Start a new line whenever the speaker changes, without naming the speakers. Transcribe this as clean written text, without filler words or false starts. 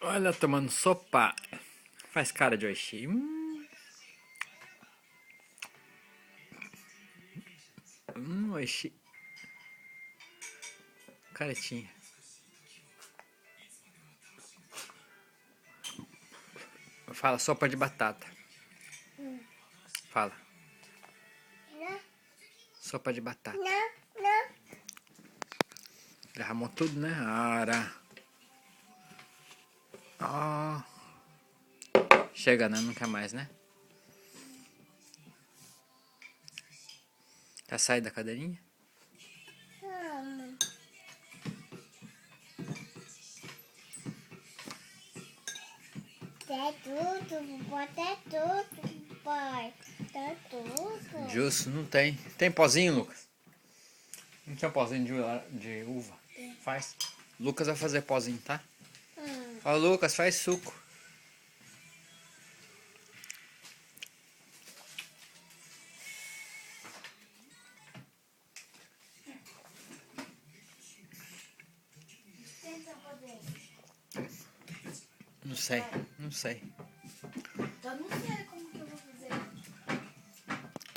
Olha, tomando sopa. Faz cara de oxi. Oxi. Caretinha. Fala, sopa de batata. Fala.
Não,
Sopa de batata.
não, não.
Derramou tudo, né? Ara. Ó. Chega, né? Nunca mais, né? Quer sair da cadeirinha?
Vamos. É tudo, bota é tudo, pai. É tudo.
Justo, não tem. Tem pozinho, Lucas? Não tinha pozinho de uva? Faz. Lucas vai fazer pozinho, tá? Ó, Lucas, faz suco. Não sei, não sei.
Tá no céu.